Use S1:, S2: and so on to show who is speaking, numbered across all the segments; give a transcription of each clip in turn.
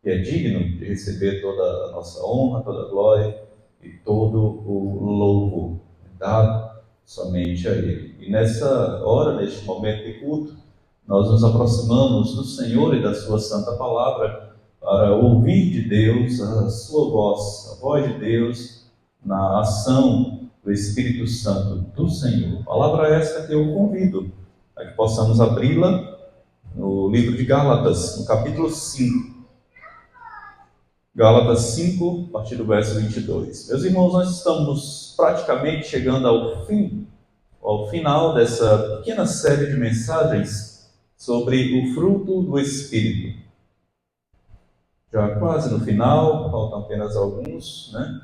S1: que é digno de receber toda a nossa honra, toda a glória e todo o louvor, dado somente a Ele. E nessa hora, neste momento de culto, nós nos aproximamos do Senhor e da Sua Santa Palavra para ouvir de Deus a Sua voz, a voz de Deus na ação do Espírito Santo do Senhor. Palavra esta que eu convido a que possamos abri-la no livro de Gálatas, no capítulo 5. Gálatas 5, a partir do verso 22. Meus irmãos, nós estamos praticamente chegando ao final dessa pequena série de mensagens sobre o fruto do Espírito. Já quase no final, faltam apenas alguns, né?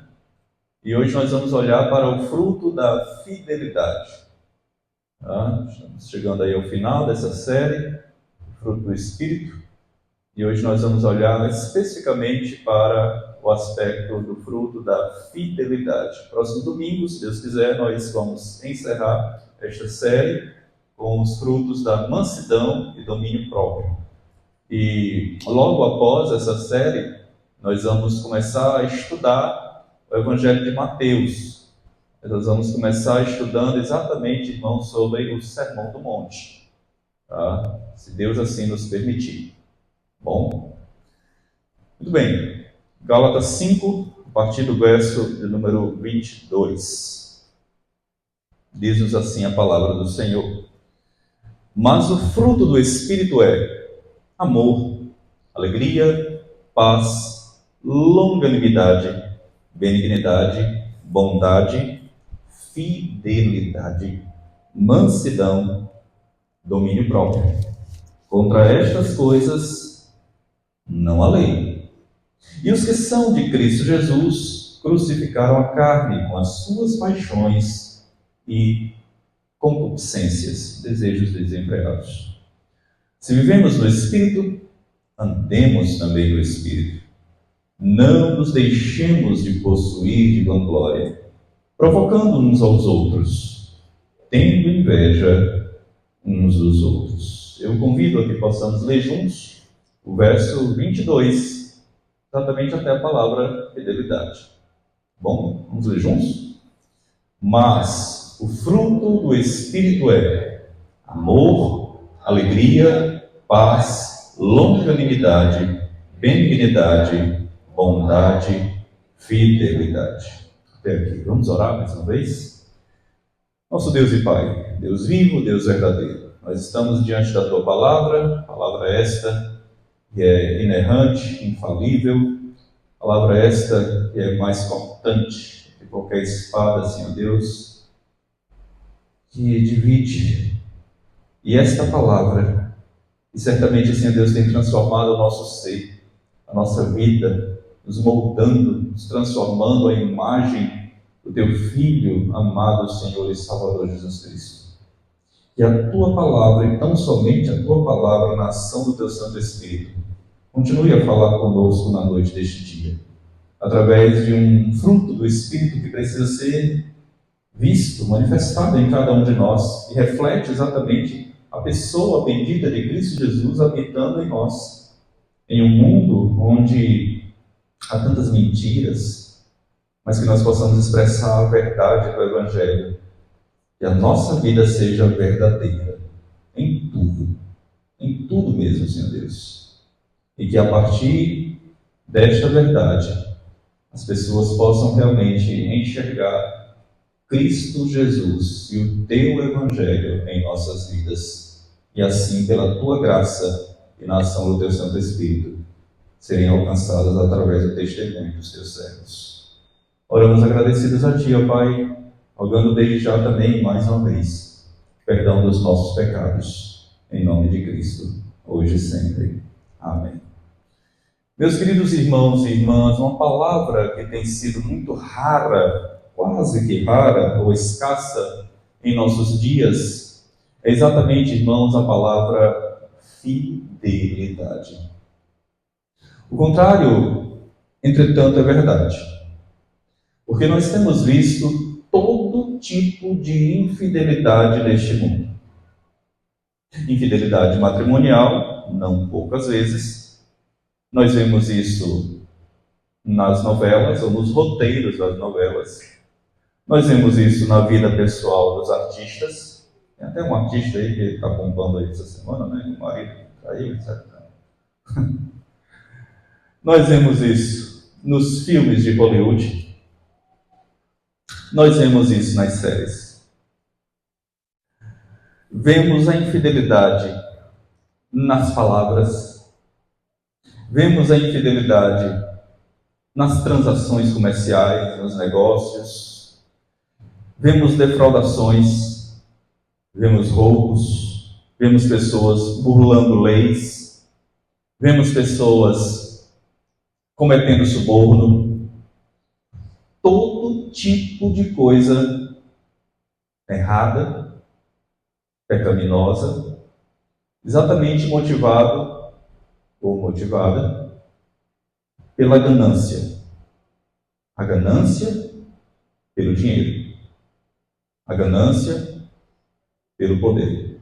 S1: E hoje nós vamos olhar para o fruto da fidelidade. Estamos chegando aí ao final dessa série, o fruto do Espírito. E hoje nós vamos olhar especificamente para o aspecto do fruto da fidelidade. Próximo domingo, se Deus quiser, nós vamos encerrar esta série com os frutos da mansidão e domínio próprio. E logo após essa série, nós vamos começar a estudar o Evangelho de Mateus. Nós vamos começar estudando exatamente, irmãos, sobre o Sermão do Monte, tá? Se Deus assim nos permitir. Bom, muito bem. Gálatas 5, a partir do verso de número 22. Diz-nos assim a palavra do Senhor. Mas o fruto do Espírito é amor, alegria, paz, longanimidade, benignidade, bondade, fidelidade, mansidão, domínio próprio. Contra estas coisas não há lei. E os que são de Cristo Jesus crucificaram a carne com as suas paixões e concupiscências, desejos desenfreados. Se vivemos no Espírito, andemos também no Espírito. Não nos deixemos de possuir de vanglória, provocando uns aos outros, tendo inveja uns dos outros. Eu convido a que possamos ler juntos o verso 22, exatamente até a palavra fidelidade. Bom, vamos ler juntos? Mas o fruto do Espírito é amor, alegria, paz, longanimidade, benignidade, bondade, fidelidade. Até aqui. Vamos orar mais uma vez? Nosso Deus e Pai, Deus vivo, Deus verdadeiro, nós estamos diante da Tua palavra esta que é inerrante, infalível, palavra esta que é mais cortante que qualquer espada, Senhor Deus, que divide. E esta palavra, e certamente, Senhor Deus, tem transformado o nosso ser, a nossa vida, nos moldando, nos transformando a imagem do Teu Filho amado, Senhor e Salvador Jesus Cristo. Que a Tua palavra, e tão somente a Tua palavra, na ação do Teu Santo Espírito, continue a falar conosco na noite deste dia, através de um fruto do Espírito que precisa ser visto, manifestado em cada um de nós, e reflete exatamente a pessoa bendita de Cristo Jesus habitando em nós, em um mundo onde há tantas mentiras, mas que nós possamos expressar a verdade do Evangelho, que a nossa vida seja verdadeira, em tudo mesmo, Senhor Deus. E que a partir desta verdade, as pessoas possam realmente enxergar Cristo Jesus e o Teu Evangelho em nossas vidas. E assim, pela Tua graça e na ação do Teu Santo Espírito, serem alcançadas através do testemunho dos Teus servos. Oramos agradecidos a Ti, ó Pai, rogando desde já também, mais uma vez, perdão dos nossos pecados, em nome de Cristo, hoje e sempre. Amém. Meus queridos irmãos e irmãs, uma palavra que tem sido muito rara, quase que rara ou escassa em nossos dias, é exatamente, irmãos, a palavra fidelidade. O contrário, entretanto, é verdade. Porque nós temos visto todo tipo de infidelidade neste mundo. Infidelidade matrimonial, não poucas vezes. Nós vemos isso nas novelas ou nos roteiros das novelas. Nós vemos isso na vida pessoal dos artistas. Tem até um artista aí que está bombando aí essa semana, né? O marido caiu, etc. Nós vemos isso nos filmes de Hollywood. Nós vemos isso nas séries. Vemos a infidelidade nas palavras. Vemos a infidelidade nas transações comerciais, nos negócios. Vemos defraudações, vemos roubos, vemos pessoas burlando leis, vemos pessoas cometendo suborno, todo tipo de coisa errada, pecaminosa, exatamente motivado ou motivada pela ganância. A ganância pelo dinheiro. A ganância pelo poder.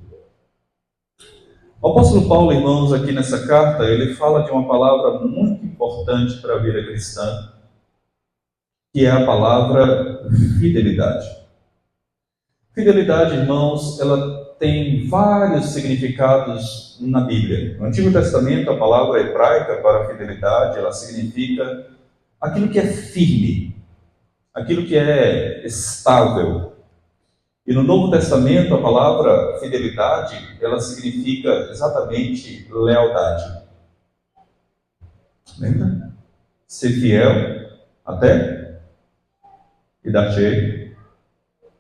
S1: O apóstolo Paulo, irmãos, aqui nessa carta, ele fala de uma palavra muito importante para a vida cristã, que é a palavra fidelidade. Fidelidade, irmãos, ela tem vários significados na Bíblia. No Antigo Testamento, a palavra hebraica para fidelidade, ela significa aquilo que é firme, aquilo que é estável. E no Novo Testamento, a palavra fidelidade, ela significa exatamente lealdade. Lembra? Ser fiel até e dar cheio.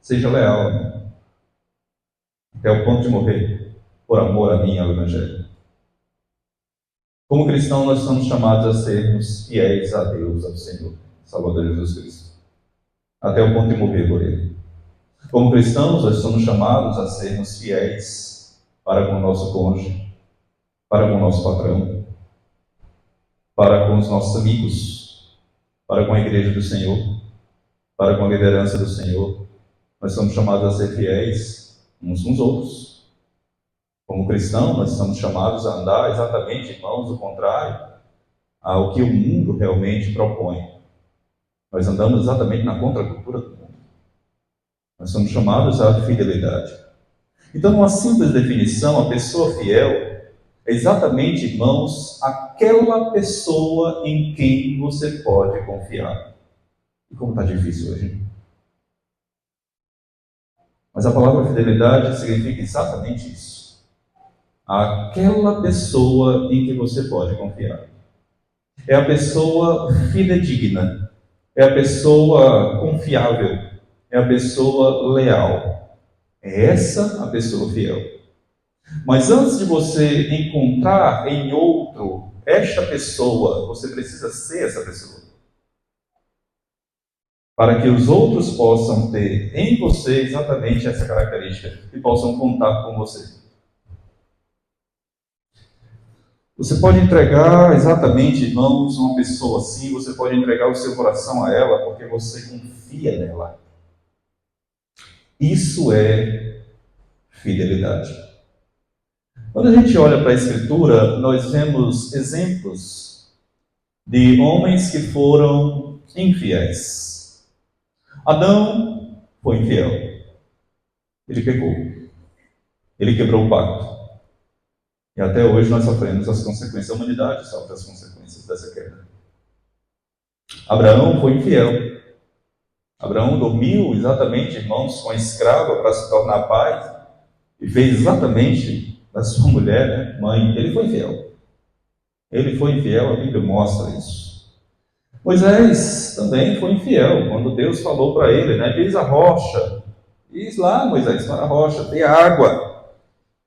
S1: Seja leal, né? Até o ponto de morrer, por amor a mim e ao Evangelho. Como cristão, nós somos chamados a sermos fiéis a Deus, ao Senhor, Salvador Jesus Cristo. Até o ponto de morrer por Ele. Como cristãos, nós somos chamados a sermos fiéis para com o nosso cônjuge, para com o nosso patrão, para com os nossos amigos, para com a igreja do Senhor, para com a liderança do Senhor. Nós somos chamados a ser fiéis uns com os outros. Como cristãos, nós somos chamados a andar exatamente, irmãos, o contrário ao que o mundo realmente propõe. Nós andamos exatamente na contracultura do mundo. Nós somos chamados à fidelidade. Então, numa simples definição, a pessoa fiel é exatamente, irmãos, aquela pessoa em quem você pode confiar. E como está difícil hoje. Mas a palavra fidelidade significa exatamente isso. Aquela pessoa em que você pode confiar. É a pessoa fidedigna. É a pessoa confiável. É a pessoa leal. É essa a pessoa fiel. Mas antes de você encontrar em outro esta pessoa, você precisa ser essa pessoa. Para que os outros possam ter em você exatamente essa característica e possam contar com você. Você pode entregar exatamente, irmãos, uma pessoa assim, você pode entregar o seu coração a ela porque você confia nela. Isso é fidelidade. Quando a gente olha para a Escritura, nós vemos exemplos de homens que foram infiéis. Adão foi infiel. Ele pecou. Ele quebrou o pacto. E até hoje nós sofremos as consequências. A humanidade sofre as consequências dessa queda. Abraão foi infiel. Abraão dormiu exatamente, irmãos, com a escrava para se tornar pai. E fez exatamente da sua mulher, né, mãe. Ele foi infiel. Ele foi infiel, a Bíblia mostra isso. Moisés também foi infiel. Quando Deus falou para ele, né, diz a rocha. Diz lá, Moisés, para a rocha, tem água.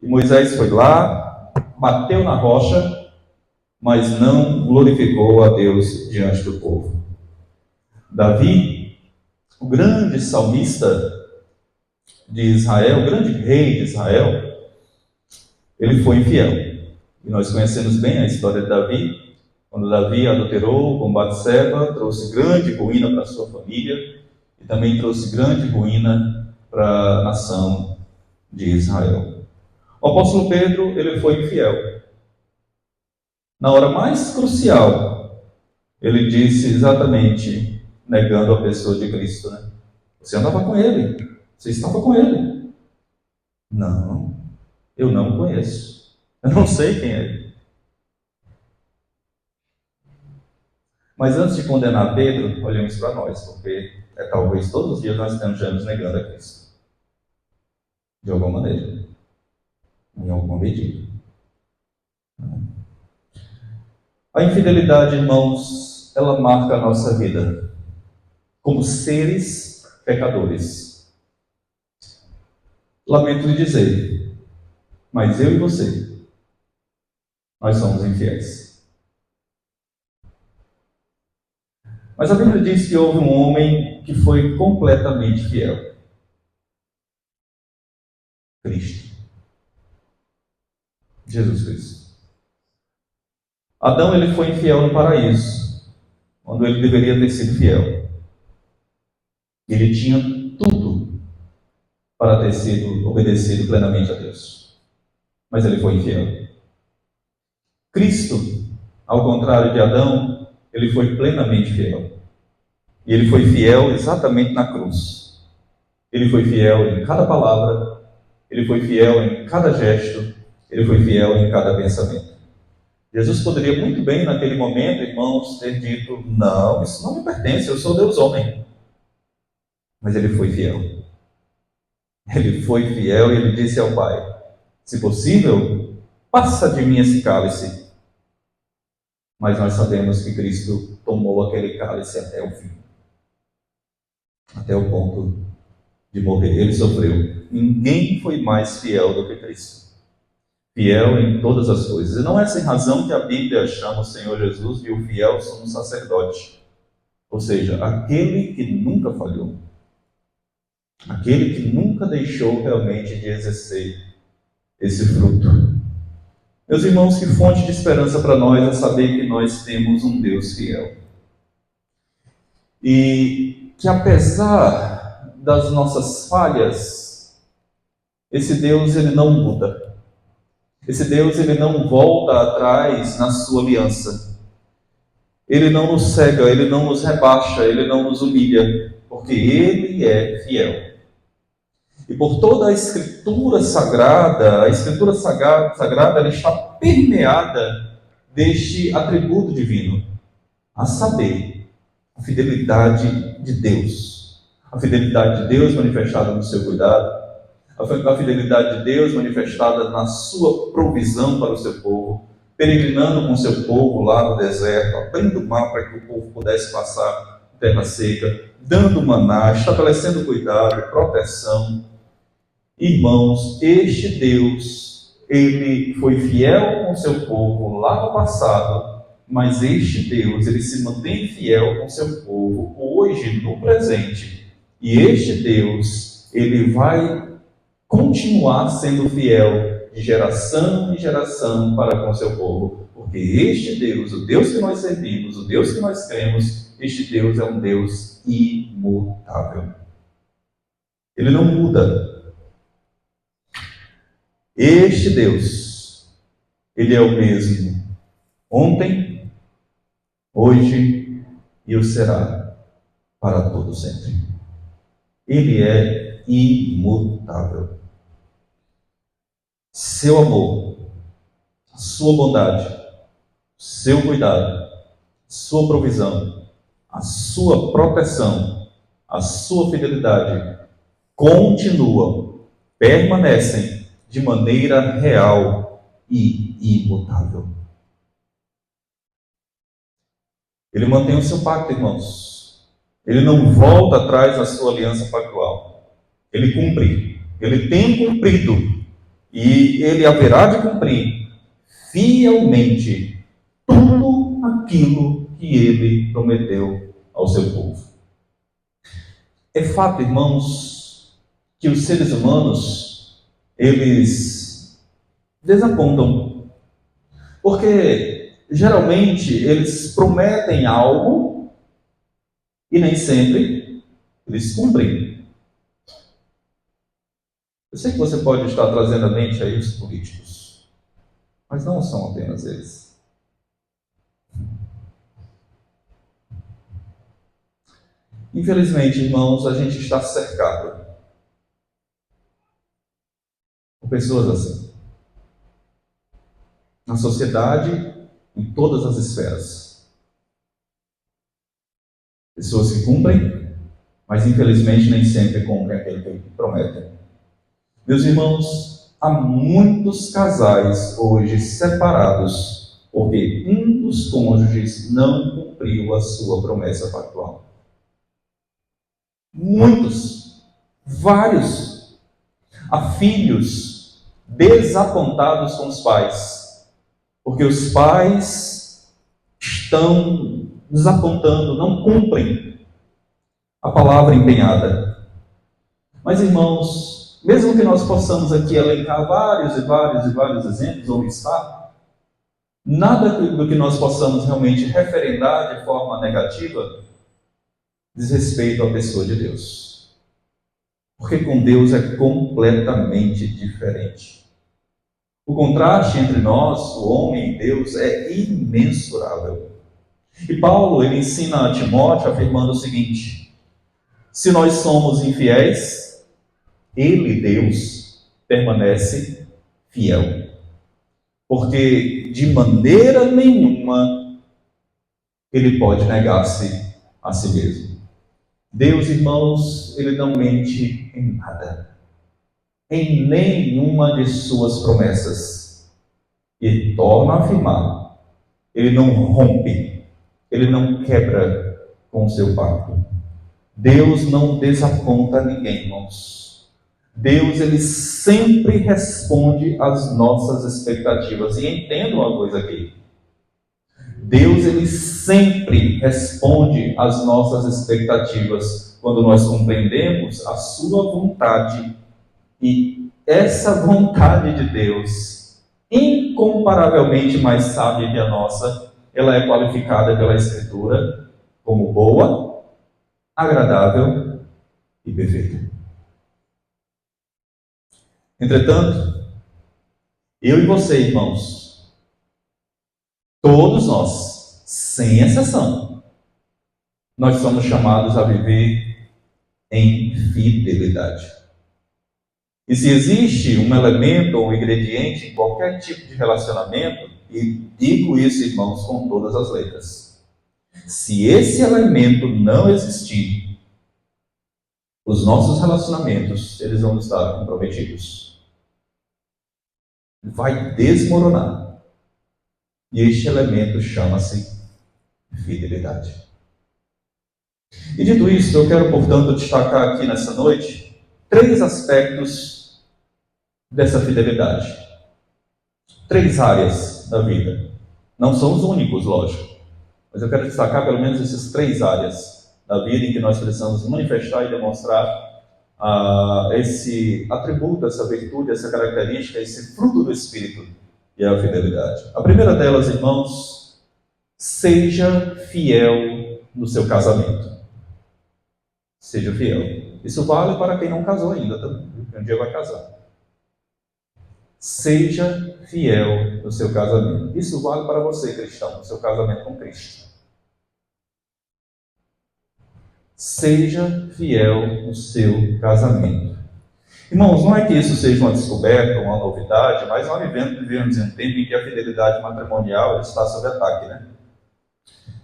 S1: E Moisés foi lá, bateu na rocha, mas não glorificou a Deus diante do povo. Davi, o grande salmista de Israel, o grande rei de Israel, ele foi infiel. E nós conhecemos bem a história de Davi. Quando Davi adulterou com Batseba, trouxe grande ruína para a sua família e também trouxe grande ruína para a nação de Israel. O apóstolo Pedro, ele foi infiel. Na hora mais crucial, ele disse exatamente, negando a pessoa de Cristo, né? Você andava com ele, você estava com ele. Não, eu não conheço. Eu não sei quem é ele. Mas antes de condenar Pedro, olhemos para nós, porque talvez todos os dias nós estejamos negando a Cristo. De alguma maneira. Em alguma medida. A infidelidade, irmãos, ela marca a nossa vida como seres pecadores. Lamento lhe dizer, mas eu e você, nós somos infiéis. Mas a Bíblia diz que houve um homem que foi completamente fiel. Cristo. Jesus Cristo. Adão, ele foi infiel no paraíso, quando ele deveria ter sido fiel. Ele tinha tudo para ter sido obedecido plenamente a Deus. Mas ele foi infiel. Cristo, ao contrário de Adão, ele foi plenamente fiel. E ele foi fiel exatamente na cruz. Ele foi fiel em cada palavra, ele foi fiel em cada gesto, ele foi fiel em cada pensamento. Jesus poderia muito bem, naquele momento, irmãos, ter dito: não, isso não me pertence, eu sou Deus homem. Mas ele foi fiel. Ele foi fiel e ele disse ao Pai: se possível, passa de mim esse cálice. Mas nós sabemos que Cristo tomou aquele cálice até o fim. Até o ponto de morrer. Ele sofreu. Ninguém foi mais fiel do que Cristo. Fiel em todas as coisas. E não é sem razão que a Bíblia chama o Senhor Jesus de o fiel sumo sacerdote. Ou seja, aquele que nunca falhou. Aquele que nunca deixou realmente de exercer esse fruto. Meus irmãos, que fonte de esperança para nós é saber que nós temos um Deus fiel. E que apesar das nossas falhas, esse Deus ele não muda. Esse Deus ele não volta atrás na sua aliança. Ele não nos cega, ele não nos rebaixa, ele não nos humilha, porque ele é fiel. E por toda a Escritura Sagrada, ela está permeada deste atributo divino, a saber, a fidelidade de Deus. A fidelidade de Deus manifestada no seu cuidado, a fidelidade de Deus manifestada na sua provisão para o seu povo, peregrinando com o seu povo lá no deserto, abrindo o mar para que o povo pudesse passar terra seca, dando maná, estabelecendo cuidado, proteção. Irmãos, este Deus, ele foi fiel com o seu povo lá no passado, mas este Deus, ele se mantém fiel com o seu povo hoje, no presente. E este Deus, ele vai continuar sendo fiel de geração em geração para com o seu povo. Porque este Deus, o Deus que nós servimos, o Deus que nós cremos, este Deus é um Deus imutável. Ele não muda. Este Deus, ele é o mesmo ontem, hoje e o será para todo sempre. Ele é imutável. Seu amor, sua bondade, seu cuidado, sua provisão, a sua proteção, a sua fidelidade continuam, permanecem de maneira real e imutável. Ele mantém o seu pacto, irmãos. Ele não volta atrás da sua aliança pactual. Ele cumpre. Ele tem cumprido. E ele haverá de cumprir fielmente tudo aquilo que ele prometeu ao seu povo. É fato, irmãos, que os seres humanos, eles desapontam. Porque, geralmente, eles prometem algo e nem sempre eles cumprem. Eu sei que você pode estar trazendo à mente aí os políticos, mas não são apenas eles. Infelizmente, irmãos, a gente está cercado por pessoas assim. Na sociedade, em todas as esferas. Pessoas que cumprem, mas infelizmente nem sempre cumprem aquilo que prometem. Meus irmãos, há muitos casais hoje separados porque um dos cônjuges não cumpriu a sua promessa pactual. Muitos, vários. Há filhos desapontados com os pais, porque os pais estão desapontando, não cumprem a palavra empenhada. Mas, irmãos, mesmo que nós possamos aqui elencar vários e vários e vários exemplos, onde está, nada do que nós possamos realmente referendar de forma negativa diz respeito à pessoa de Deus. Porque com Deus é completamente diferente. O contraste entre nós, o homem e Deus, é imensurável. E Paulo, ele ensina a Timóteo afirmando o seguinte: se nós somos infiéis, ele, Deus, permanece fiel. Porque de maneira nenhuma ele pode negar-se a si mesmo. Deus, irmãos, ele não mente em nada, em nenhuma de suas promessas. E torna a afirmar, ele não rompe, ele não quebra com o seu pacto. Deus não desaponta ninguém, irmãos. Deus, ele sempre responde às nossas expectativas. E entenda uma coisa aqui. Deus, ele sempre responde às nossas expectativas quando nós compreendemos a sua vontade. E essa vontade de Deus, incomparavelmente mais sábia que a nossa, ela é qualificada pela Escritura como boa, agradável e perfeita. Entretanto, eu e você, irmãos, todos nós, sem exceção, nós somos chamados a viver em fidelidade. E se existe um elemento ou um ingrediente em qualquer tipo de relacionamento, e digo isso, irmãos, com todas as letras, se esse elemento não existir, os nossos relacionamentos, eles vão estar comprometidos. Vai desmoronar. E este elemento chama-se fidelidade. E dito isso, eu quero, portanto, destacar aqui nessa noite 3 aspectos dessa fidelidade. 3 áreas da vida. Não são os únicos, lógico. Mas eu quero destacar pelo menos essas 3 áreas da vida em que nós precisamos manifestar e demonstrar esse atributo, essa virtude, essa característica, esse fruto do Espírito, que é a fidelidade. A primeira delas, irmãos, seja fiel no seu casamento. Seja fiel. Isso vale para quem não casou ainda também, que um dia vai casar. Seja fiel no seu casamento. Isso vale para você, cristão, no seu casamento com Cristo. Seja fiel no seu casamento. Irmãos, não é que isso seja uma descoberta, uma novidade, mas nós vivemos em um tempo em que a fidelidade matrimonial está sob ataque, né?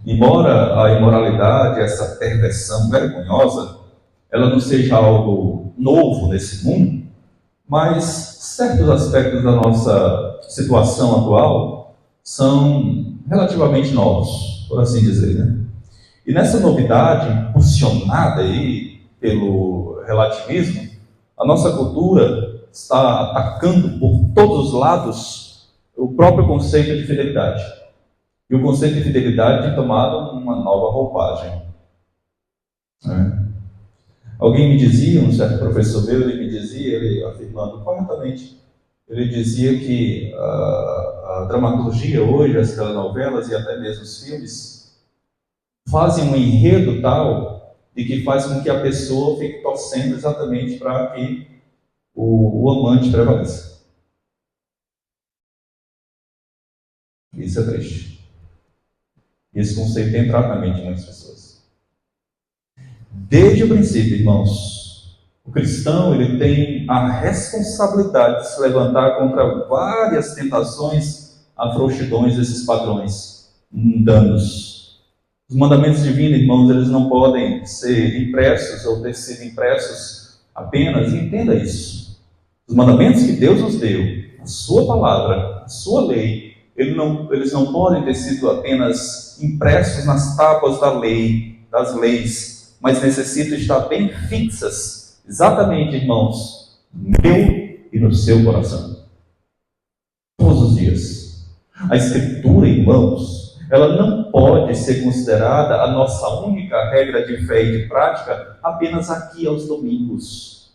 S1: Embora a imoralidade, essa perversão vergonhosa, ela não seja algo novo nesse mundo, mas certos aspectos da nossa situação atual são relativamente novos, por assim dizer, né? E nessa novidade, impulsionada aí pelo relativismo, a nossa cultura está atacando por todos os lados o próprio conceito de fidelidade. E o conceito de fidelidade tem tomado uma nova roupagem. Né? Alguém me dizia, um certo professor meu, ele afirmando corretamente, ele dizia que a dramaturgia hoje, as telenovelas e até mesmo os filmes, fazem um enredo tal de que faz com que a pessoa fique torcendo exatamente para que o amante prevaleça. Isso é triste. Esse conceito tem entrado na mente de muitas pessoas. Desde o princípio, irmãos, o cristão ele tem a responsabilidade de se levantar contra várias tentações, afrouxidões desses padrões mundanos. Os mandamentos divinos, irmãos, eles não podem ser impressos ou ter sido impressos apenas, e entenda isso. Os mandamentos que Deus nos deu, a sua palavra, a sua lei, eles não podem ter sido apenas impressos nas tábuas da lei, das leis, mas necessitam estar bem fixas, exatamente, irmãos, no meu e no seu coração. Todos os dias. A Escritura, irmãos, ela não pode ser considerada a nossa única regra de fé e de prática apenas aqui aos domingos.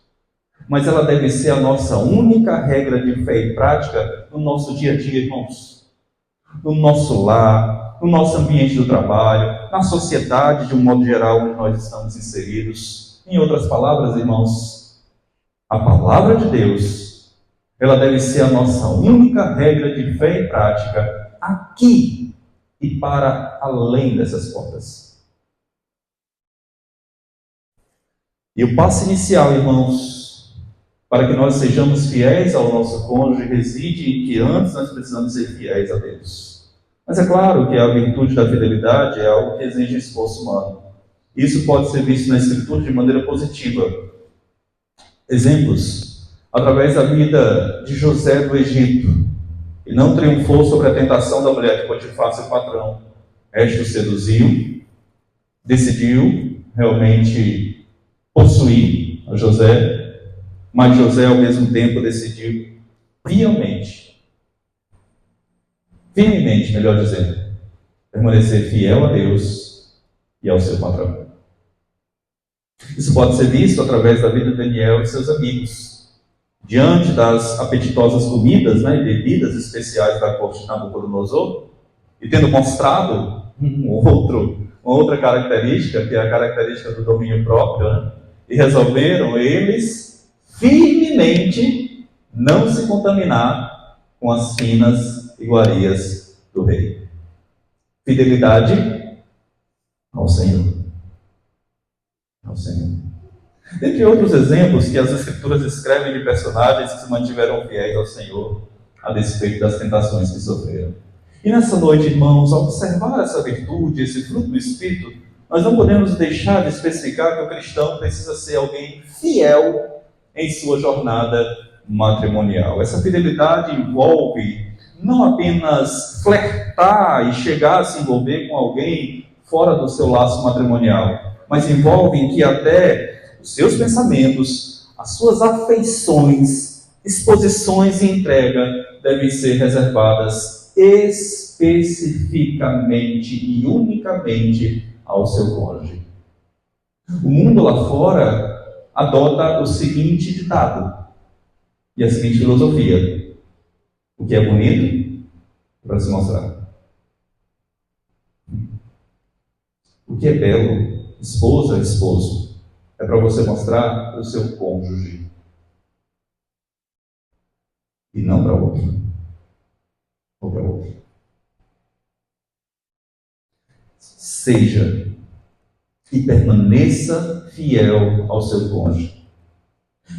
S1: Mas ela deve ser a nossa única regra de fé e prática no nosso dia a dia, irmãos. No nosso lar, no nosso ambiente do trabalho, na sociedade de um modo geral onde nós estamos inseridos. Em outras palavras, irmãos, a palavra de Deus, ela deve ser a nossa única regra de fé e prática aqui e para além dessas portas. E o passo inicial, irmãos, para que nós sejamos fiéis ao nosso cônjuge, reside em que antes nós precisamos ser fiéis a Deus. Mas é claro que a virtude da fidelidade é algo que exige esforço humano. Isso pode ser visto na Escritura de maneira positiva. Exemplos, através da vida de José do Egito, que não triunfou sobre a tentação da mulher de Potifar, seu patrão. Este o seduziu, decidiu realmente possuir a José, mas José ao mesmo tempo decidiu firmemente, melhor dizendo, permanecer fiel a Deus e ao seu patrão. Isso pode ser visto através da vida de Daniel e seus amigos. Diante das apetitosas comidas, e bebidas especiais da corte de Nabucodonosor, e tendo mostrado uma outra característica, que é a característica do domínio próprio, e resolveram eles firmemente não se contaminar com as finas iguarias do rei. Fidelidade ao Senhor. Ao Senhor. Dentre outros exemplos que as Escrituras escrevem de personagens que se mantiveram fiéis ao Senhor a despeito das tentações que sofreram. E nessa noite, irmãos, ao observar essa virtude, esse fruto do Espírito, nós não podemos deixar de especificar que o cristão precisa ser alguém fiel em sua jornada matrimonial. Essa fidelidade envolve não apenas flertar e chegar a se envolver com alguém fora do seu laço matrimonial, mas envolve que até os seus pensamentos, as suas afeições, disposições e entrega devem ser reservadas especificamente e unicamente ao seu cônjuge. O mundo lá fora adota o seguinte ditado e a seguinte filosofia: o que é bonito para se mostrar. O que é belo, esposa, esposo, é para você mostrar o seu cônjuge e não para outro. Ou para outro. Seja e permaneça fiel ao seu cônjuge.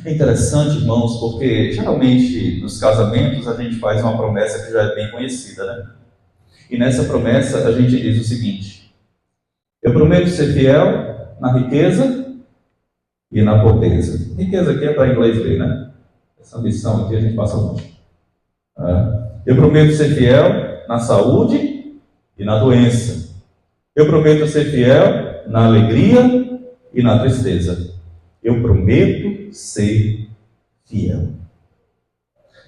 S1: É interessante, irmãos, porque geralmente nos casamentos a gente faz uma promessa que já é bem conhecida, E nessa promessa a gente diz o seguinte: eu prometo ser fiel na riqueza e na pobreza. Riqueza aqui é para inglês ver, Essa missão aqui a gente passa longe. Eu prometo ser fiel na saúde e na doença. Eu prometo ser fiel na alegria e na tristeza. Eu prometo ser fiel.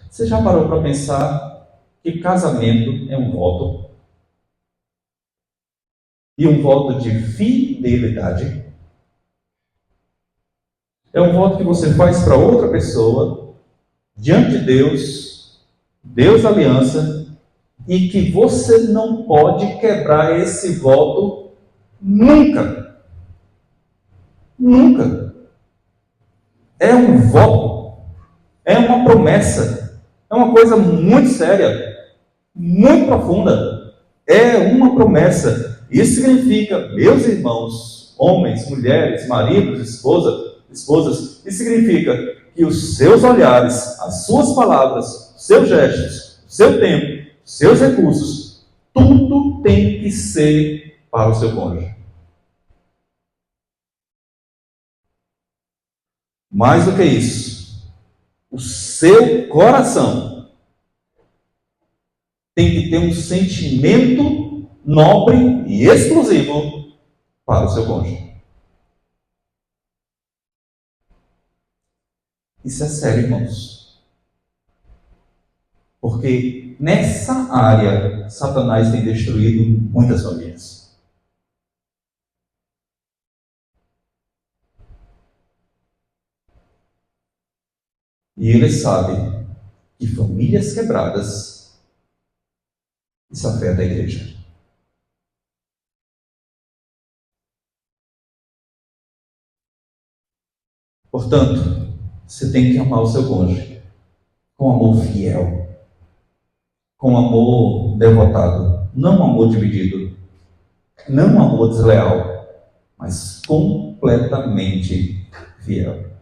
S1: Você já parou para pensar que casamento é um voto? E um voto de fidelidade? É um voto que você faz para outra pessoa, diante de Deus, Deus da aliança, e que você não pode quebrar esse voto nunca. Nunca. É um voto, é uma promessa, é uma coisa muito séria, muito profunda. É uma promessa. Isso significa, meus irmãos, homens, mulheres, maridos, esposas, isso significa que os seus olhares, as suas palavras, os seus gestos, o seu tempo, os seus recursos, tudo tem que ser para o seu cônjuge. Mais do que isso, o seu coração tem que ter um sentimento nobre e exclusivo para o seu cônjuge. Isso é sério, irmãos. Porque nessa área, Satanás tem destruído muitas famílias. E ele sabe que famílias quebradas, isso afeta a igreja. Portanto, você tem que amar o seu cônjuge com amor fiel, com amor devotado, não amor dividido, não amor desleal, mas completamente fiel.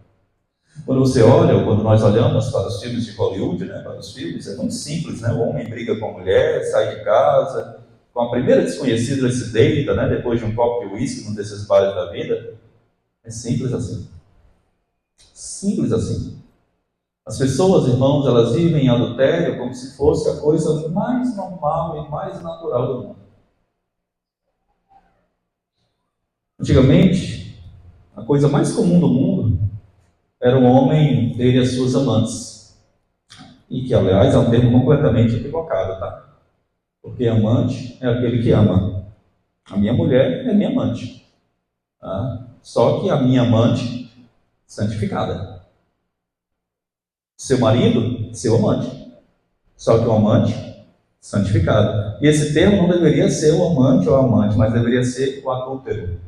S1: Quando você olha, ou quando nós olhamos para os filmes de Hollywood, para os filmes, é muito simples, O homem briga com a mulher, sai de casa, com a primeira desconhecida ele se deita, depois de um copo de uísque num desses bares da vida. É simples assim. Simples assim. As pessoas, irmãos, elas vivem em adultério como se fosse a coisa mais normal e mais natural do mundo. Antigamente, a coisa mais comum do mundo era um homem ter as suas amantes. E que, aliás, é um termo completamente equivocado, tá? Porque amante é aquele que ama. A minha mulher é minha amante. Tá? Só que a minha amante, santificada. Seu marido, seu amante. Só que o amante, santificado. E esse termo não deveria ser o amante ou a amante, mas deveria ser o adúltero.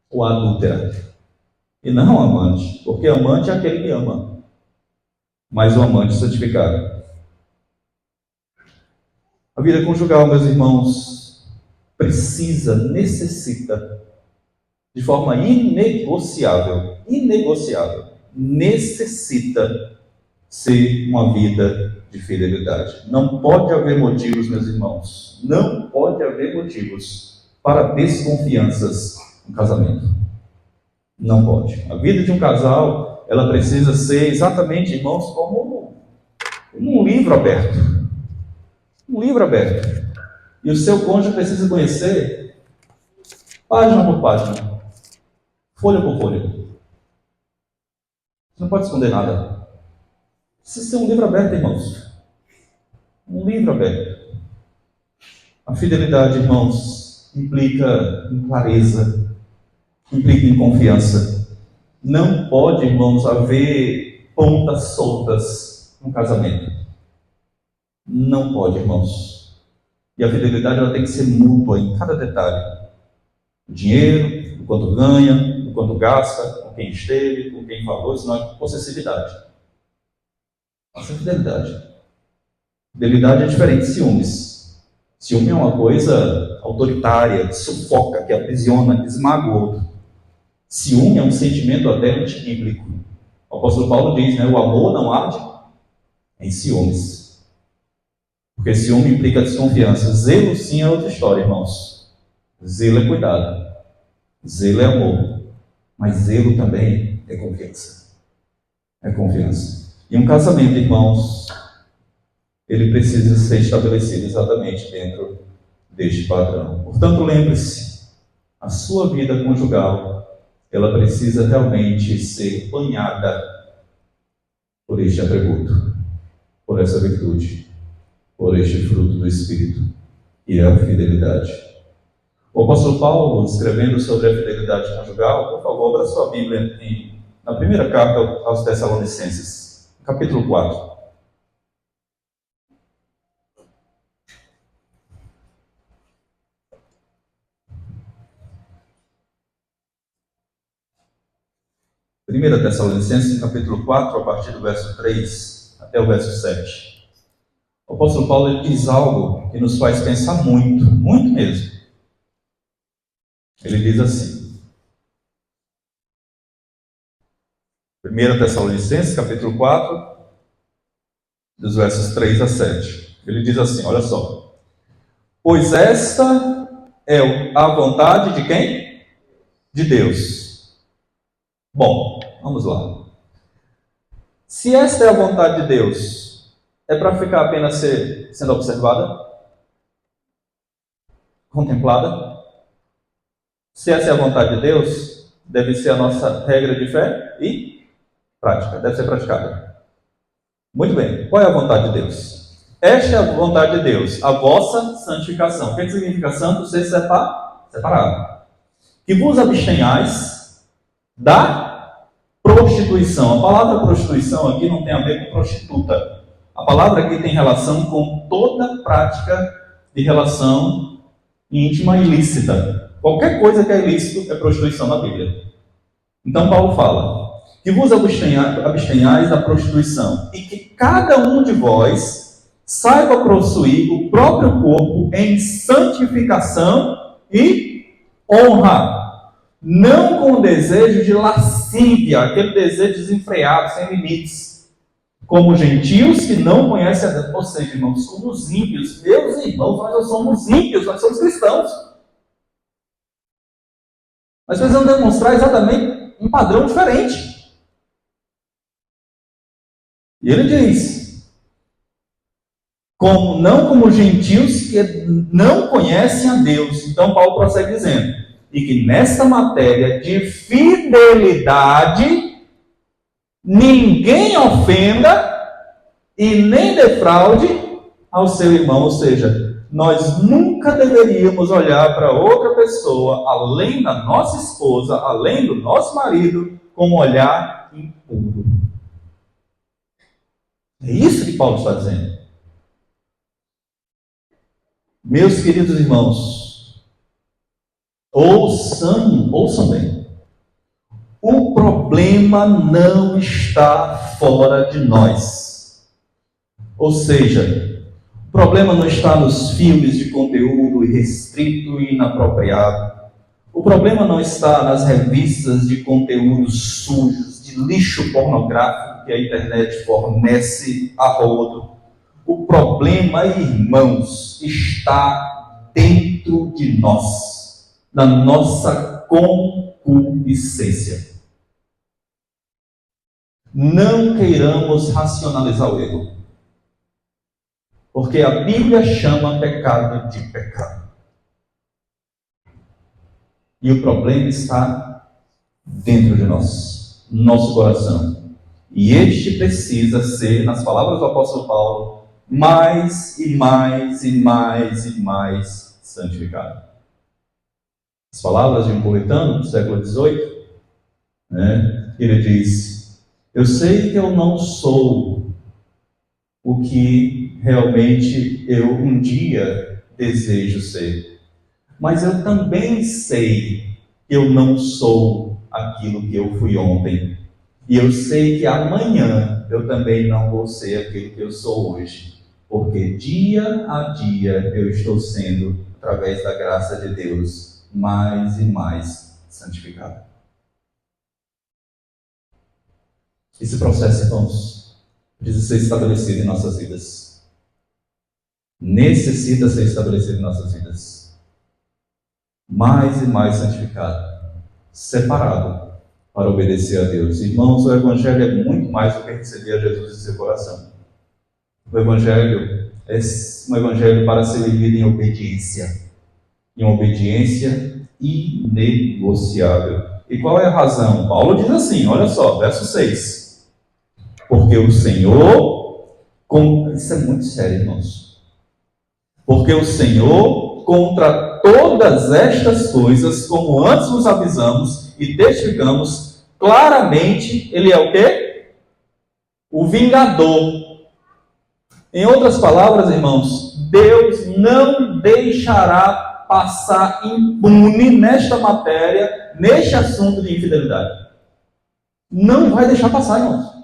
S1: Ou a adúltera. E não o amante, porque amante é aquele que ama, mas o amante santificado. A vida conjugal, meus irmãos, necessita, de forma inegociável, necessita ser uma vida de fidelidade. Não pode haver motivos, meus irmãos, não pode haver motivos para desconfianças no casamento. Não pode. A vida de um casal, ela precisa ser exatamente, irmãos, como um livro aberto. Um livro aberto. E o seu cônjuge precisa conhecer página por página, folha por folha. Você não pode esconder nada. Precisa ser um livro aberto, irmãos. Um livro aberto. A fidelidade, irmãos, implica em clareza, implica em confiança. Não pode, irmãos, haver pontas soltas no casamento. Não pode, irmãos. E a fidelidade ela tem que ser mútua em cada detalhe. O dinheiro, o quanto ganha, o quanto gasta, com quem esteve, com quem falou, isso não é possessividade. Isso é fidelidade. Fidelidade é diferente de ciúmes. Ciúme é uma coisa autoritária, que sufoca, que aprisiona, que esmaga o outro. Ciúme é um sentimento até antibíblico. O apóstolo Paulo diz, o amor não arde em ciúmes. Porque ciúme implica desconfiança. Zelo sim é outra história, irmãos. Zelo é cuidado. Zelo é amor. Mas zelo também é confiança. É confiança. E um casamento, irmãos, ele precisa ser estabelecido exatamente dentro deste padrão. Portanto, lembre-se, a sua vida conjugal, ela precisa realmente ser banhada por este atributo, por essa virtude, por este fruto do Espírito, que é a fidelidade. O apóstolo Paulo, escrevendo sobre a fidelidade conjugal, por favor, abra sua Bíblia na primeira carta aos Tessalonicenses, capítulo 4. Primeira Tessalonicenses, capítulo 4, a partir do verso 3 até o verso 7. O apóstolo Paulo ele diz algo que nos faz pensar muito, muito mesmo. Ele diz assim: 1 Tessalonicenses, capítulo 4, dos versos 3 a 7. Ele diz assim, olha só. Pois esta é a vontade de quem? De Deus. Bom, vamos lá. Se esta é a vontade de Deus, é para ficar apenas sendo observada? Contemplada? Se essa é a vontade de Deus, deve ser a nossa regra de fé e prática, deve ser praticada. Muito bem, qual é a vontade de Deus? Esta é a vontade de Deus, a vossa santificação. O que significa santo? Ser separado. Que vos abstenhais da prostituição. A palavra prostituição aqui não tem a ver com prostituta. A palavra aqui tem relação com toda prática de relação íntima ilícita. Qualquer coisa que é ilícito é prostituição na Bíblia. Então Paulo fala que vos abstenhais da prostituição e que cada um de vós saiba possuir o próprio corpo em santificação e honra, não com o desejo de lascívia, aquele desejo desenfreado, sem limites, como gentios que não conhecem a Deus. Ou seja, irmãos, como os ímpios. Meus irmãos, nós não somos ímpios, nós somos cristãos. Nós precisamos demonstrar exatamente um padrão diferente. E ele diz, não como gentios que não conhecem a Deus. Então Paulo prossegue dizendo, e que nesta matéria de fidelidade, ninguém ofenda e nem defraude ao seu irmão. Ou seja, nós nunca deveríamos olhar para outra pessoa, além da nossa esposa, além do nosso marido, com um olhar impuro. É isso que Paulo está dizendo. Meus queridos irmãos, ouçam bem. O problema não está fora de nós. Ou seja, o problema não está nos filmes de conteúdo irrestrito e inapropriado. O problema não está nas revistas de conteúdos sujos, de lixo pornográfico que a internet fornece a rodo. O problema, irmãos, está dentro de nós, na nossa concupiscência. Não queiramos racionalizar o erro, porque a Bíblia chama pecado de pecado. E o problema está dentro de nós, no nosso coração. E este precisa ser, nas palavras do apóstolo Paulo, mais e mais e mais e mais santificado. As palavras de um puritano do século XVIII, ele diz, eu sei que eu não sou o que realmente eu um dia desejo ser, mas eu também sei que eu não sou aquilo que eu fui ontem, e eu sei que amanhã eu também não vou ser aquilo que eu sou hoje, porque dia a dia eu estou sendo, através da graça de Deus, mais e mais santificado. Esse processo, irmãos, precisa ser estabelecido em nossas vidas. Necessita ser estabelecido em nossas vidas. Mais e mais santificado, separado para obedecer a Deus. Irmãos, o Evangelho é muito mais do que receber a Jesus em seu coração. O Evangelho é um Evangelho para ser vivido em obediência inegociável. E qual é a razão? Paulo diz assim, olha só, verso 6. Porque o Senhor, isso é muito sério, irmãos. Porque o Senhor, contra todas estas coisas, como antes nos avisamos e testificamos, claramente, Ele é o quê? O vingador. Em outras palavras, irmãos, Deus não deixará passar impune nesta matéria, neste assunto de infidelidade. Não vai deixar passar, irmãos.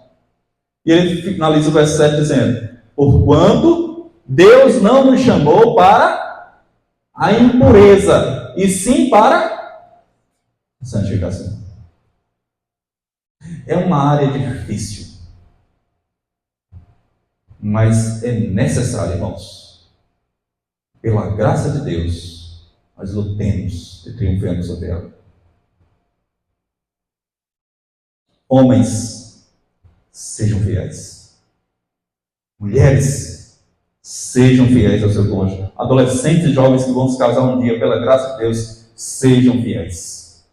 S1: E ele finaliza o verso 7 dizendo, porquanto Deus não nos chamou para a impureza, e sim para a santificação. É uma área difícil, mas é necessário, irmãos. Pela graça de Deus, nós lutemos e triunfemos sobre ela. Homens, sejam fiéis. Mulheres, sejam fiéis ao seu cônjuge. Adolescentes e jovens que vão se casar um dia, pela graça de Deus, sejam fiéis.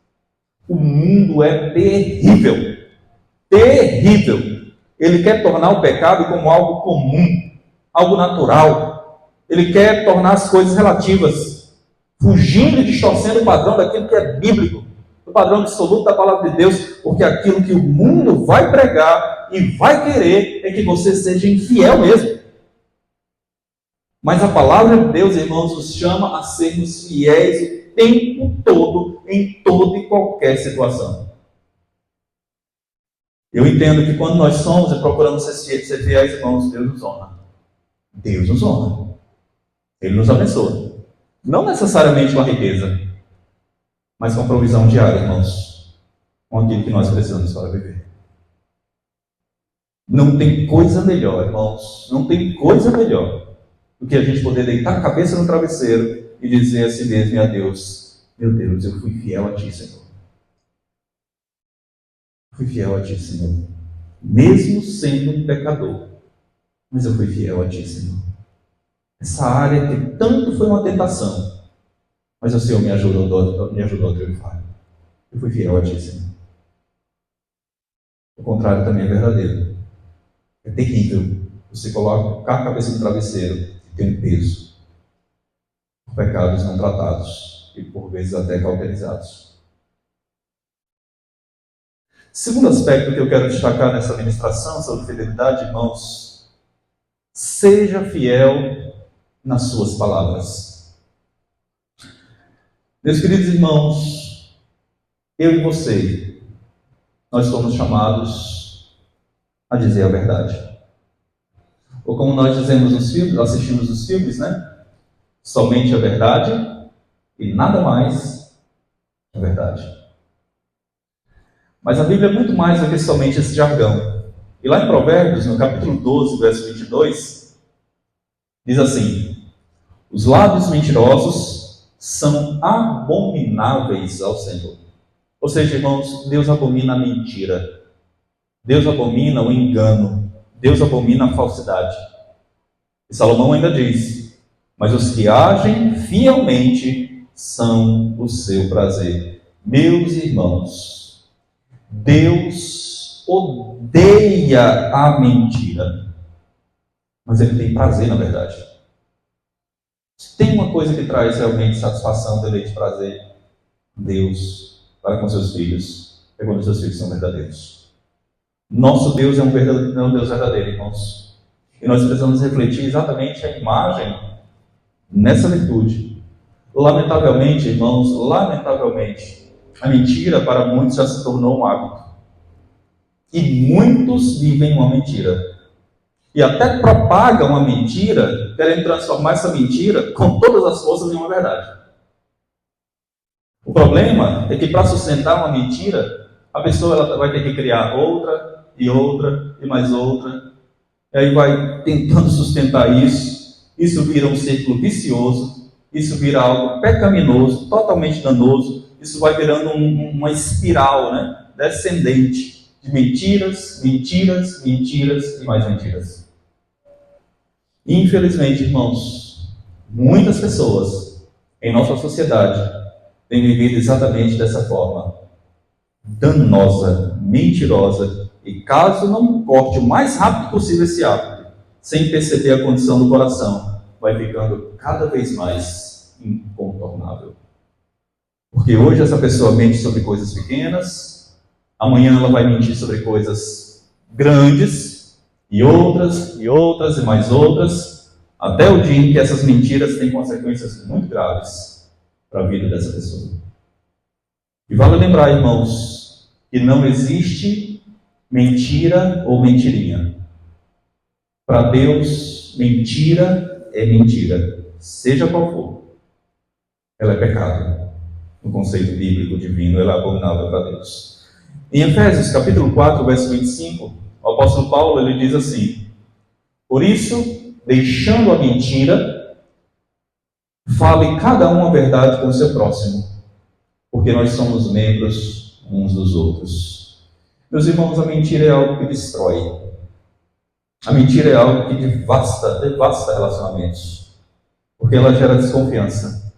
S1: O mundo é terrível. Terrível. Ele quer tornar o pecado como algo comum, algo natural. Ele quer tornar as coisas relativas, fugindo e distorcendo o padrão daquilo que é bíblico, o padrão absoluto da palavra de Deus, porque aquilo que o mundo vai pregar e vai querer é que você seja infiel mesmo. Mas a palavra de Deus, irmãos, nos chama a sermos fiéis o tempo todo, em toda e qualquer situação. Eu entendo que quando nós somos e procuramos ser fiéis, irmãos, Deus nos honra. Deus nos honra. Ele nos abençoa. Não necessariamente com a riqueza, mas com a provisão diária, irmãos. Com aquilo que nós precisamos para viver. Não tem coisa melhor, irmãos. Não tem coisa melhor do que a gente poder deitar a cabeça no travesseiro e dizer a si mesmo e a Deus: meu Deus, eu fui fiel a Ti, Senhor. Fui fiel a Ti, Senhor. Mesmo sendo um pecador, mas eu fui fiel a Ti, Senhor. Essa área que tanto foi uma tentação, mas o Senhor me ajudou a triunfar. Eu fui fiel a Ti, Senhor. O contrário também é verdadeiro. É terrível você colocar a cabeça no travesseiro e ter um peso por pecados não tratados e por vezes até cauterizados. Segundo aspecto que eu quero destacar nessa ministração sobre fidelidade, irmãos, seja fiel nas suas palavras. Meus queridos irmãos, eu e você, nós somos chamados a dizer a verdade. Ou como nós dizemos nos filmes, assistimos os filmes, né? Somente a verdade e nada mais a verdade. Mas a Bíblia é muito mais do que somente esse jargão. E lá em Provérbios, no capítulo 12, verso 22, diz assim: os lábios mentirosos são abomináveis ao Senhor. Ou seja, irmãos, Deus abomina a mentira. Deus abomina o engano. Deus abomina a falsidade. E Salomão ainda diz: mas os que agem fielmente são o seu prazer. Meus irmãos, Deus odeia a mentira, mas Ele tem prazer na verdade. Se tem uma coisa que traz realmente satisfação, deleite e prazer, Deus para com seus filhos, é quando seus filhos são verdadeiros. Nosso Deus é um Deus verdadeiro, irmãos. E nós precisamos refletir exatamente a imagem nessa virtude. Lamentavelmente, irmãos, a mentira para muitos já se tornou um hábito. E muitos vivem uma mentira. E até propagam a mentira, querendo transformar essa mentira com todas as forças em uma verdade. O problema é que para sustentar uma mentira, a pessoa ela vai ter que criar outra e mais outra. E aí vai tentando sustentar isso. Isso vira um círculo vicioso. Isso vira algo pecaminoso, totalmente danoso. Isso vai virando uma espiral, né, descendente de mentiras, mentiras, mentiras e mais mentiras. Infelizmente, irmãos, muitas pessoas em nossa sociedade têm vivido exatamente dessa forma, danosa, mentirosa, e caso não corte o mais rápido possível esse hábito, sem perceber a condição do coração, vai ficando cada vez mais incontornável. Porque hoje essa pessoa mente sobre coisas pequenas, amanhã ela vai mentir sobre coisas grandes, e outras, e mais outras, até o dia em que essas mentiras têm consequências muito graves para a vida dessa pessoa. E vale lembrar, irmãos, que não existe mentira ou mentirinha. Para Deus, mentira é mentira, seja qual for. Ela é pecado. No conceito bíblico divino, ela é abominável para Deus. Em Efésios, capítulo 4, verso 25, o apóstolo Paulo ele diz assim: por isso, deixando a mentira, fale cada um a verdade com o seu próximo, porque nós somos membros uns dos outros. Meus irmãos, a mentira é algo que destrói. A mentira é algo que devasta relacionamentos, porque ela gera desconfiança.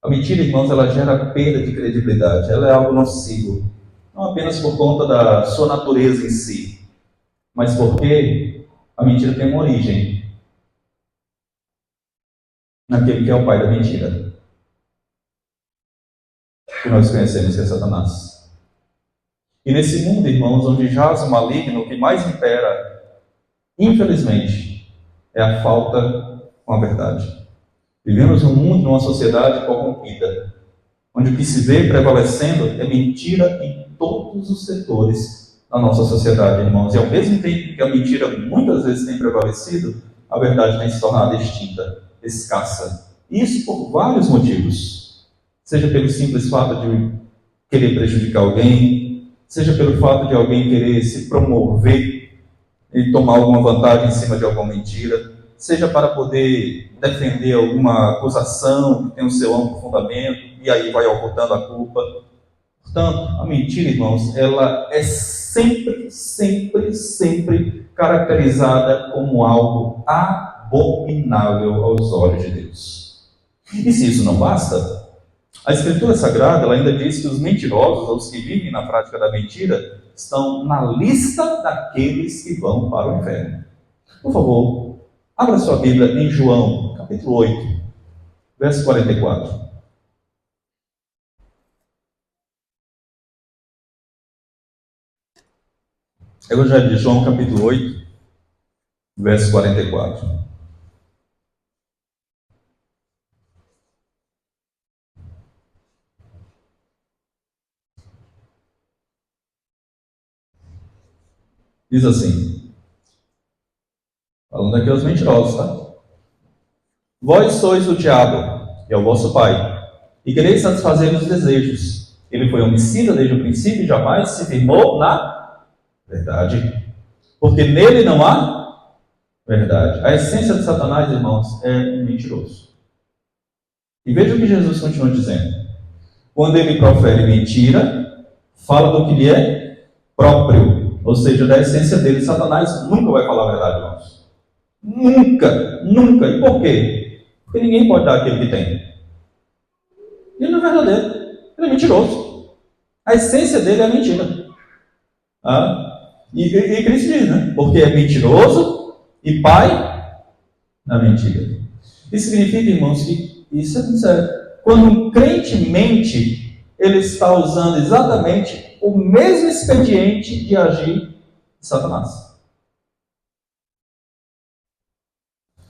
S1: A mentira, irmãos, ela gera perda de credibilidade. Ela é algo nocivo, não apenas por conta da sua natureza em si, mas porque a mentira tem uma origem naquele que é o pai da mentira, que nós conhecemos, que é Satanás. E nesse mundo, irmãos, onde jaz o maligno, o que mais impera, infelizmente, é a falta com a verdade. Vivemos num mundo, numa sociedade corrompida, onde o que se vê prevalecendo é mentira em todos os setores da nossa sociedade, irmãos. E ao mesmo tempo que a mentira muitas vezes tem prevalecido, a verdade tem se tornado extinta, escassa. Isso por vários motivos. Seja pelo simples fato de querer prejudicar alguém, seja pelo fato de alguém querer se promover e tomar alguma vantagem em cima de alguma mentira, seja para poder defender alguma acusação que tem o seu amplo fundamento, e aí vai ocultando a culpa. Portanto, a mentira, irmãos, ela é sempre, sempre, sempre caracterizada como algo abominável aos olhos de Deus. E se isso não basta, a Escritura Sagrada ela ainda diz que os mentirosos, ou os que vivem na prática da mentira, estão na lista daqueles que vão para o inferno. Por favor, abra sua Bíblia em João, capítulo 8, verso 44. Evangelho de João, capítulo 8, verso 44. Diz assim, falando aqui aos mentirosos, tá? Vós sois o diabo, que é o vosso pai, e quereis satisfazer os desejos. Ele foi homicida desde o princípio e jamais se firmou na verdade, porque nele não há verdade. A essência de Satanás, irmãos, é mentiroso. E veja o que Jesus continua dizendo. Quando ele profere mentira, fala do que lhe é próprio, ou seja, da essência dele. Satanás nunca vai falar a verdade, irmãos. Nunca, nunca. E por quê? Porque ninguém pode dar aquilo que tem. Ele não é verdadeiro, ele é mentiroso. A essência dele é a mentira. E Cristo diz, né? Porque é mentiroso e pai da mentira. Isso significa, irmãos, que isso é sincero. Quando um crente mente, ele está usando exatamente o mesmo expediente de agir de Satanás.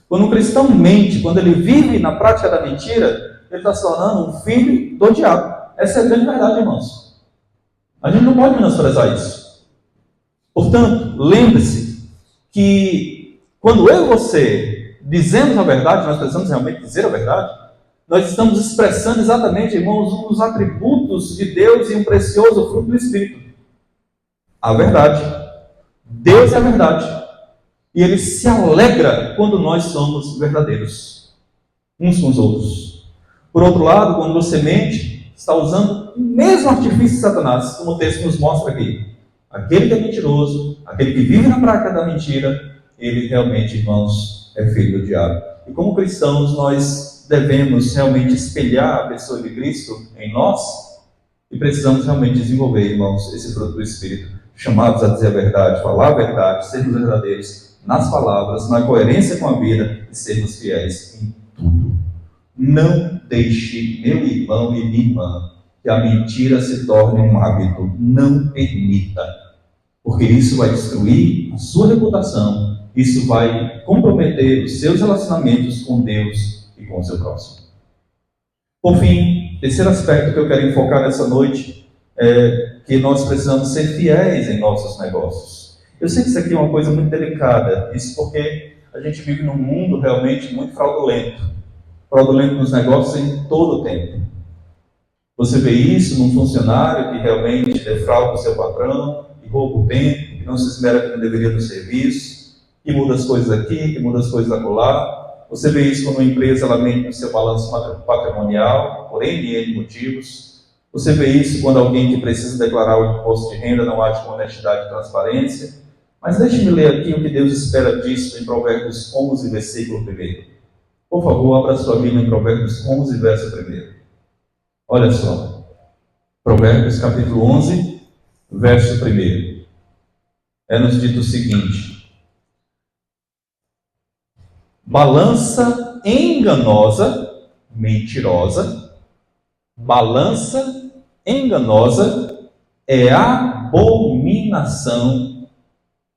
S1: Quando um cristão mente, quando ele vive na prática da mentira, ele está se tornando um filho do diabo. Essa é a grande verdade, irmãos. A gente não pode menosprezar isso. Portanto, lembre-se que quando eu e você dizemos a verdade, nós precisamos realmente dizer a verdade, nós estamos expressando exatamente, irmãos, um dos atributos de Deus e um precioso fruto do Espírito. A verdade. Deus é a verdade. E Ele se alegra quando nós somos verdadeiros, uns com os outros. Por outro lado, quando você mente, está usando o mesmo artifício de Satanás, como o texto nos mostra aqui. Aquele que é mentiroso, aquele que vive na prática da mentira, ele realmente, irmãos, é filho do diabo. E como cristãos, nós devemos realmente espelhar a pessoa de Cristo em nós e precisamos realmente desenvolver, irmãos, esse fruto do Espírito, chamados a dizer a verdade, falar a verdade, sermos verdadeiros nas palavras, na coerência com a vida e sermos fiéis em tudo. Não deixe, meu irmão e minha irmã, que a mentira se torne um hábito. Não permita, porque isso vai destruir a sua reputação, isso vai comprometer os seus relacionamentos com Deus e com o seu próximo. Por fim, terceiro aspecto que eu quero enfocar nessa noite é que nós precisamos ser fiéis em nossos negócios. Eu sei que isso aqui é uma coisa muito delicada, isso porque a gente vive num mundo realmente muito fraudulento nos negócios em todo o tempo. Você vê isso num funcionário que realmente defrauda o seu patrão, que rouba o tempo, que não se esmera como deveria no serviço, que muda as coisas aqui, que muda as coisas acolá. Você vê isso quando uma empresa ela mente no seu balanço patrimonial, por N motivos. Você vê isso quando alguém que precisa declarar o imposto de renda não age com honestidade e transparência. Mas deixe-me ler aqui o que Deus espera disso em Provérbios 11, versículo 1. Por favor, abra sua Bíblia em Provérbios 11, verso 1. Olha só. Provérbios capítulo 11, verso 1. É-nos dito o seguinte: balança enganosa, mentirosa, balança enganosa é abominação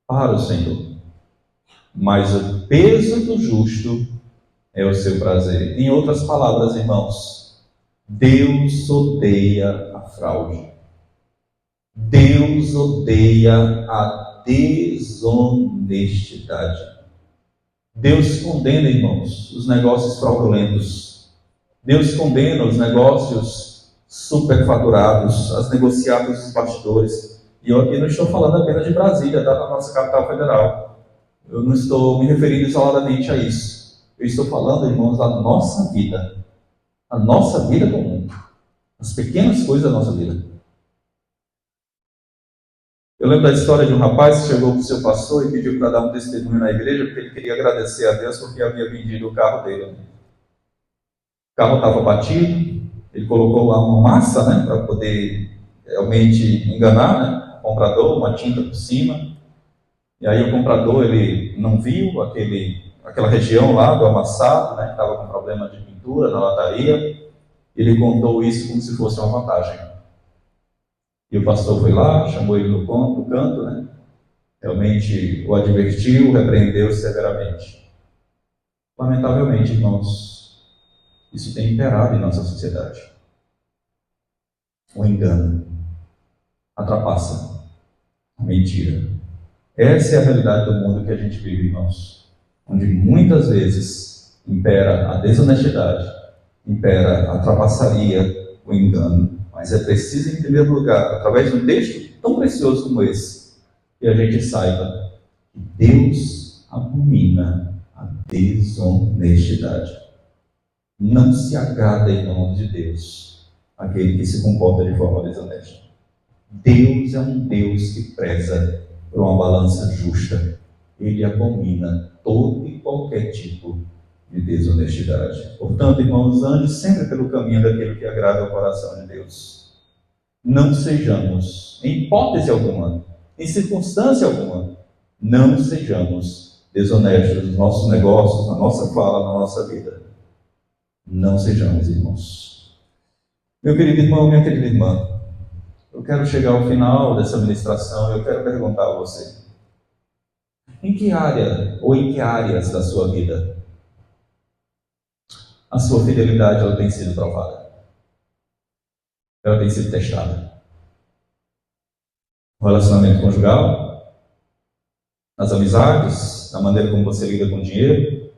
S1: para o Senhor, mas o peso do justo é o seu prazer. Em outras palavras, irmãos, Deus odeia a fraude. Deus odeia a desonestidade. Deus condena, irmãos, os negócios fraudulentos. Deus condena os negócios superfaturados, as negociadas dos bastidores. E eu aqui não estou falando apenas de Brasília, da nossa capital federal. Eu não estou me referindo isoladamente a isso. Eu estou falando, irmãos, da nossa vida. A nossa vida comum. As pequenas coisas da nossa vida. Eu lembro da história de um rapaz que chegou para o seu pastor e pediu para dar um testemunho na igreja, porque ele queria agradecer a Deus porque havia vendido o carro dele. O carro estava batido, ele colocou lá uma massa, né, para poder realmente enganar, né, o comprador, uma tinta por cima. E aí o comprador ele não viu aquela região lá do amassado, né, que estava com problema de pintura na lataria. Ele contou isso como se fosse uma vantagem. E o pastor foi lá, chamou ele no canto, né? Realmente o advertiu, repreendeu severamente. Lamentavelmente, irmãos, isso tem imperado em nossa sociedade. O engano, a trapaça, a mentira. Essa é a realidade do mundo que a gente vive, irmãos. Onde muitas vezes impera a desonestidade, impera a trapaçaria, o engano. Mas é preciso, em primeiro lugar, através de um texto tão precioso como esse, que a gente saiba que Deus abomina a desonestidade. Não se agrada, irmãos de Deus, aquele que se comporta de forma desonesta. Deus é um Deus que preza por uma balança justa. Ele abomina todo e qualquer tipo de desonestidade. Portanto, irmãos, ande sempre pelo caminho daquele que agrada ao coração de Deus. Não sejamos, em hipótese alguma, em circunstância alguma, não sejamos desonestos nos nossos negócios, na nossa fala, na nossa vida. Não sejamos, irmãos. Meu querido irmão, minha querida irmã, eu quero chegar ao final dessa ministração e eu quero perguntar a você: em que área ou em que áreas da sua vida a sua fidelidade ela tem sido provada? Ela tem sido testada? No relacionamento conjugal? Nas amizades? Na maneira como você lida com o dinheiro?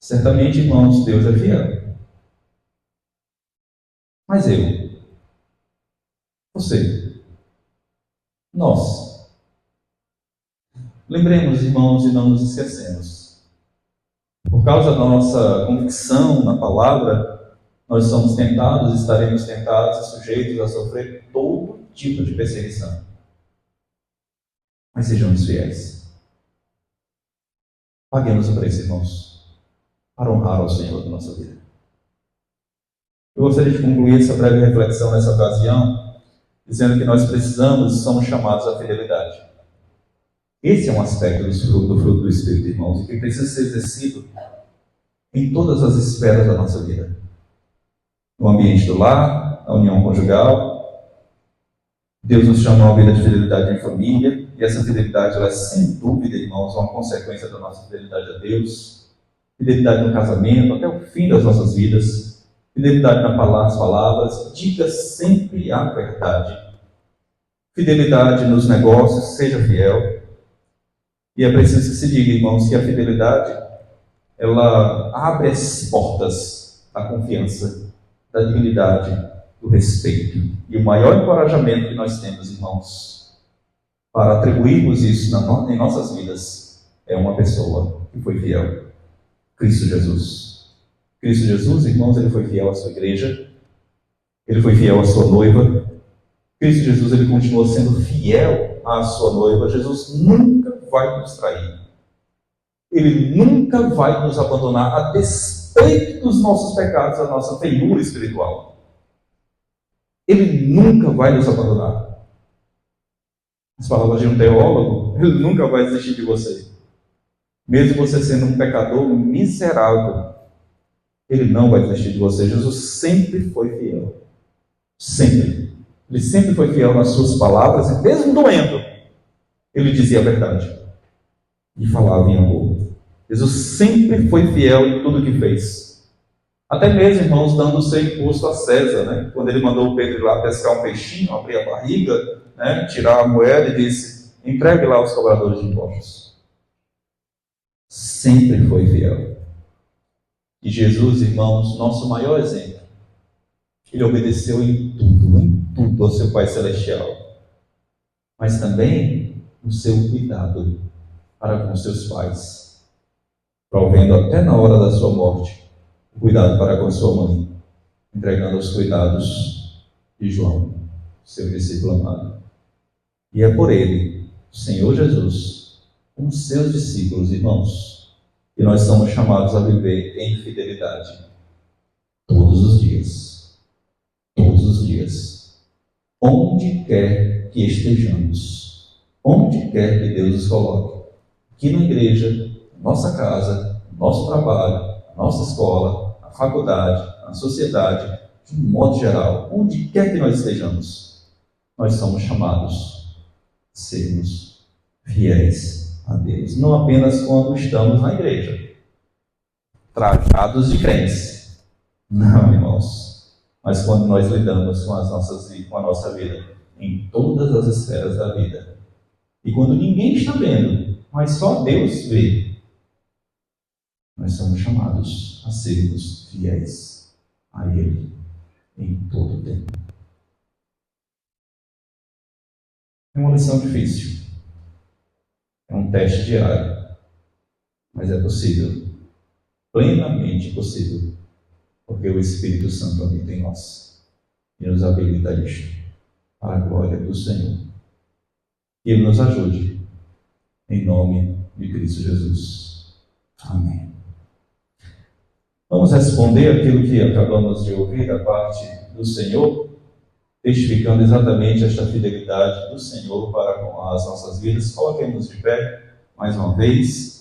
S1: Certamente, irmãos, Deus é fiel. Mas você, nós, lembremos, irmãos, e não nos esquecemos. Por causa da nossa convicção na palavra, nós somos tentados, estaremos tentados e sujeitos a sofrer todo tipo de perseguição. Mas sejamos fiéis. Paguemos o preço, irmãos, para honrar ao Senhor da nossa vida. Eu gostaria de concluir essa breve reflexão nessa ocasião, dizendo que nós precisamos e somos chamados à fidelidade. Esse é um aspecto do fruto do Espírito, irmãos, e que precisa ser exercido em todas as esferas da nossa vida. No ambiente do lar, na união conjugal. Deus nos chamou a vida de fidelidade em família, e essa fidelidade ela é, sem dúvida, irmãos, uma consequência da nossa fidelidade a Deus. Fidelidade no casamento, até o fim das nossas vidas. Fidelidade nas palavras, diga sempre a verdade. Fidelidade nos negócios, seja fiel. E é preciso que se diga, irmãos, que a fidelidade, ela abre as portas da confiança, da dignidade, do respeito. E o maior encorajamento que nós temos, irmãos, para atribuirmos isso em nossas vidas, é uma pessoa que foi fiel: Cristo Jesus. Cristo Jesus, irmãos, ele foi fiel à sua igreja, ele foi fiel à sua noiva. Cristo Jesus, ele continuou sendo fiel à sua noiva. Jesus nunca vai nos trair. Ele nunca vai nos abandonar, a despeito dos nossos pecados, da nossa feiura espiritual. Ele nunca vai nos abandonar. As palavras de um teólogo: ele nunca vai desistir de você. Mesmo você sendo um pecador miserável, ele não vai desistir de você. Jesus sempre foi fiel. Sempre. Ele sempre foi fiel nas suas palavras, e mesmo doendo, ele dizia a verdade e falava em amor. Jesus sempre foi fiel em tudo que fez. Até mesmo, irmãos, dando o seu imposto a César, né? Quando ele mandou o Pedro ir lá pescar um peixinho, abrir a barriga, né? Tirar a moeda, e disse: entregue lá aos cobradores de impostos. Sempre foi fiel. E Jesus, irmãos, nosso maior exemplo, ele obedeceu em tudo ao seu Pai Celestial, mas também no seu cuidado para com seus pais, provendo até na hora da sua morte o cuidado para com sua mãe, entregando os cuidados de João, seu discípulo amado. E é por ele, o Senhor Jesus, com seus discípulos, irmãos, que nós somos chamados a viver em fidelidade todos os dias. Todos os dias. Onde quer que estejamos, onde quer que Deus nos coloque, aqui na igreja, na nossa casa, no nosso trabalho, na nossa escola, na faculdade, na sociedade, de um modo geral, onde quer que nós estejamos, nós somos chamados a sermos fiéis a Deus. Não apenas quando estamos na igreja, trajados de crentes. Não, irmãos. Mas quando nós lidamos com a nossa vida, em todas as esferas da vida. E quando ninguém está vendo, mas só Deus vê, nós somos chamados a sermos fiéis a Ele em todo o tempo. É uma lição difícil. É um teste diário. Mas é possível. Plenamente possível. Porque o Espírito Santo habita em nós. E nos habilita a isto, para a glória do Senhor. Que Ele nos ajude. Em nome de Cristo Jesus. Amém. Vamos responder aquilo que acabamos de ouvir da parte do Senhor, testificando exatamente esta fidelidade do Senhor para com as nossas vidas. Coloquemos de pé mais uma vez.